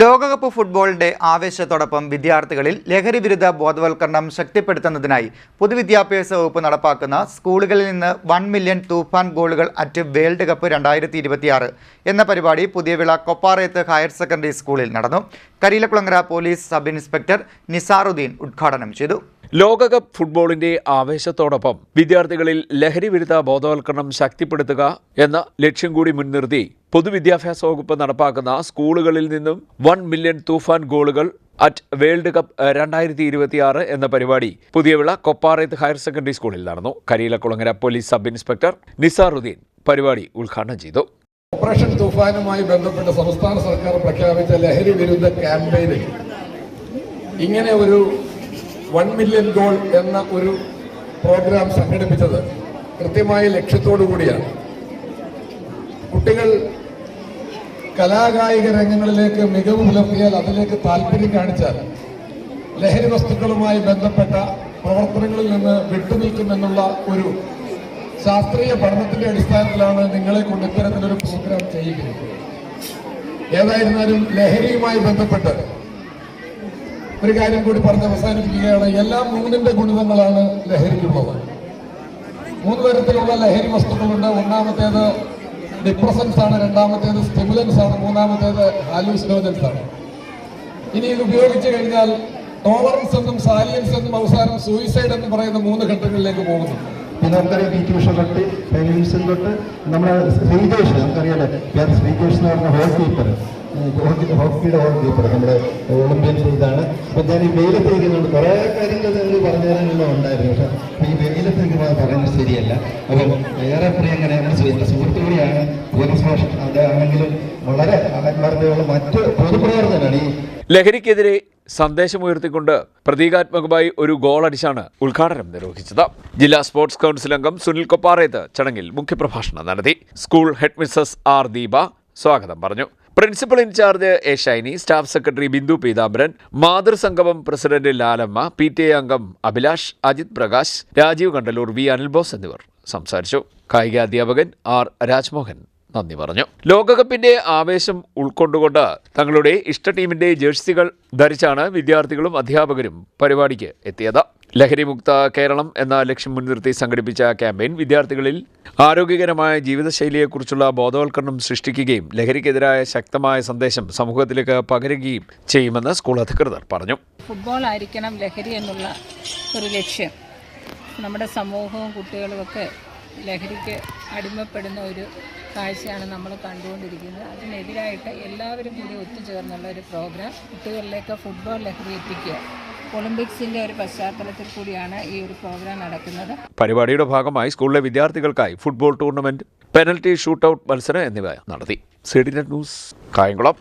ലോകകപ്പ് ഫുട്ബോളിന്റെ ആവേശത്തോടൊപ്പം വിദ്യാർത്ഥികളിൽ ലഹരിവിരുദ്ധ ബോധവൽക്കരണം ശക്തിപ്പെടുത്തുന്നതിനായി പൊതുവിദ്യാഭ്യാസ വകുപ്പ് നടപ്പാക്കുന്ന സ്കൂളുകളിൽ നിന്ന് 1 മില്യൺ തൂഫാൻ ഗോളുകൾ അറ്റ് വേൾഡ് കപ്പ് 2026 എന്ന പരിപാടി പുതിയവിള കൊപ്പാറയത്ത് ഹയർ സെക്കൻഡറി സ്കൂളിൽ നടന്നു. Kariyilakulangara police sub inspector Nisaruddin ഉദ്ഘാടനം ചെയ്തു. ലോകകപ്പ് ഫുട്ബോളിന്റെ ആവേശത്തോടൊപ്പം വിദ്യാർത്ഥികളിൽ ലഹരിവിരുദ്ധ ബോധവൽക്കരണം ശക്തിപ്പെടുത്തുക എന്ന ലക്ഷ്യം കൂടി മുൻനിർത്തി പൊതുവിദ്യാഭ്യാസ വകുപ്പ് നടപ്പാക്കുന്ന സ്കൂളുകളിൽ നിന്നും 1 മില്യൺ തൂഫാൻ ഗോളുകൾ അറ്റ് വേൾഡ് കപ്പ് 2026 എന്ന പരിപാടി പുതിയവിള കൊപ്പാറയത്ത് ഹയർ സെക്കൻഡറി സ്കൂളിൽ നടന്നു. Kariyilakulangara police sub inspector Nisaruddin പരിപാടി ഉദ്ഘാടനം ചെയ്തു. ഓപ്പറേഷൻ തൂഫാനുമായി ബന്ധപ്പെട്ട് സംസ്ഥാന സർക്കാർ പ്രഖ്യാപിച്ച ലഹരി വിരുദ്ധ ക്യാമ്പയിനിൽ ഇങ്ങനെ ഒരു 1 മില്യൺ ഗോൾ എന്ന ഒരു പ്രോഗ്രാം സംഘടിപ്പിച്ചത് കൃത്യമായ ലക്ഷ്യത്തോടു കൂടിയാണ്. കുട്ടികൾ കലാകായിക രംഗങ്ങളിലേക്ക് മികവ് പുലർത്തിയാൽ, അതിലേക്ക് താല്പര്യം കാണിച്ചാൽ ലഹരി വസ്തുക്കളുമായി ബന്ധപ്പെട്ട പ്രവർത്തനങ്ങളിൽ നിന്ന് വിട്ടുനിൽക്കുമെന്നുള്ള ഒരു ശാസ്ത്രീയ പഠനത്തിന്റെ അടിസ്ഥാനത്തിലാണ് നിങ്ങളെ കൊണ്ട് ഇത്തരത്തിലൊരു പ്രോഗ്രാം ചെയ്യുന്നത്. ഏതായിരുന്നാലും ലഹരിയുമായി ബന്ധപ്പെട്ട് ഒരു കാര്യം കൂടി പറഞ്ഞ് അവസാനിപ്പിക്കുകയാണ്. എല്ലാ 3 ഗുണിതങ്ങളാണ് ലഹരിക്കുള്ളത്. 3 തരത്തിലുള്ള ലഹരി വസ്തുക്കളുണ്ട്. ഒന്നാമത്തേത് ഡിപ്രസൻസ് ആണ്, രണ്ടാമത്തേത് സ്റ്റിമുലൻസ് ആണ്, മൂന്നാമത്തേത് ഹാലൂസിനോജൻസ് ആണ്. ഇനി ഇത് ഉപയോഗിച്ചു കഴിഞ്ഞാൽ ടോളറൻസ് എന്നും സാലിയൻസ് എന്നും അവസാനം സൂയിസൈഡ് എന്ന് പറയുന്ന 3 ഘട്ടങ്ങളിലേക്ക് പോകുന്നു. പിന്നെ നമുക്കറിയാം പി.ടി. തൊട്ട് ഫെമിനിസം തൊട്ട് നമ്മുടെ ശ്രീകേഷ്, നമുക്കറിയാലോ ശ്രീകേഷ് എന്ന് പറഞ്ഞ ഹോക്കിയുടെ ഹോൾ കീപ്പർ നമ്മുടെ ഒളിമ്പ്യൻ ഇതാണ്. അപ്പം ഞാൻ ഈ വെയിലത്തേക്കുന്നുണ്ട് കുറേ കാര്യങ്ങൾ നിങ്ങൾ പറഞ്ഞു തരാനുള്ള ഉണ്ടായിരുന്നു. പക്ഷെ ഈ വെയിലത്തേക്ക് പറയുന്നത് ശരിയല്ല. അപ്പം ഏറെ പ്രിയം അങ്ങനെ നമ്മുടെ സുഹൃത്തുക്കൂടിയാണ് പോലീസ് ഭാഷ. അതാണെങ്കിലും വളരെ ആത്മാർത്ഥതയുള്ള മറ്റ് പൊതുപ്രവർത്തനമാണ് ഈ ലഹരിക്കെതിരെ സന്ദേശമുയർത്തിക്കൊണ്ട് പ്രതീകാത്മകമായി ഒരു ഗോൾ അടിച്ചാണ് ഉദ്ഘാടനം നിർവഹിച്ചത്. ജില്ലാ സ്പോർട്സ് കൗൺസിൽ അംഗം സുനിൽ കൊപ്പാറയത്ത് ചടങ്ങിൽ മുഖ്യപ്രഭാഷണം നടത്തി. School head Mrs R Deepa സ്വാഗതം പറഞ്ഞു. Principal in charge A Shiny, staff secretary Bindu Peethambaran, മാതൃസംഗമം പ്രസിഡന്റ് ലാലമ്മ, PTA അംഗം അഭിലാഷ്, അജിത് പ്രകാശ്, രാജീവ് കണ്ടലൂർ, വി അനിൽബോസ് എന്നിവർ സംസാരിച്ചു. കായികാധ്യാപകൻ ആർ രാജ്മോഹൻ നന്ദി പറഞ്ഞു. ലോകകപ്പിന്റെ ആവേശം ഉൾക്കൊണ്ടുകൊണ്ട് തങ്ങളുടെ ഇഷ്ട ടീമിന്റെ ജേഴ്സികൾ ധരിച്ചാണ് വിദ്യാർത്ഥികളും അധ്യാപകരും പരിപാടിക്ക് എത്തിയത്. ലഹരിമുക്ത കേരളം എന്ന ലക്ഷ്യം മുൻനിർത്തി സംഘടിപ്പിച്ച ക്യാമ്പയിൻ വിദ്യാർത്ഥികളിൽ ആരോഗ്യകരമായ ജീവിതശൈലിയെക്കുറിച്ചുള്ള ബോധവൽക്കരണം സൃഷ്ടിക്കുകയും ലഹരിക്കെതിരായ ശക്തമായ സന്ദേശം സമൂഹത്തിലേക്ക് പകരുകയും ചെയ്യുമെന്ന് സ്കൂൾ അധികൃതർ പറഞ്ഞു. ഫുട്ബോൾ ആയിരിക്കണം ലഹരി എന്നുള്ള ഒരു ലക്ഷ്യം. നമ്മുടെ സമൂഹവും കുട്ടികളുമൊക്കെ ലഹരിക്ക് അടിമപ്പെടുന്ന ഒരു കാഴ്ചയാണ് നമ്മൾ കണ്ടുകൊണ്ടിരിക്കുന്നത്. അതിനെതിരായിട്ട് എല്ലാവരും കൂടി ഒത്തുചേർന്നുള്ള ഒരു പ്രോഗ്രാം കുട്ടികളിലേക്ക് ഫുട്ബോൾ ലഹരി എത്തിക്കുക. ഒളിമ്പിക്സിന്റെ ഒരു പശ്ചാത്തലത്തിൽ കൂടിയാണ് ഈ ഒരു പ്രോഗ്രാം നടക്കുന്നത്. പരിപാടിയുടെ ഭാഗമായി സ്കൂളിലെ വിദ്യാർത്ഥികൾക്കായി ഫുട്ബോൾ ടൂർണമെന്റ്, പെനൽറ്റി ഷൂട്ടൌട്ട് മത്സരം എന്നിവ നടത്തി. CDNet news, Kayamkulam.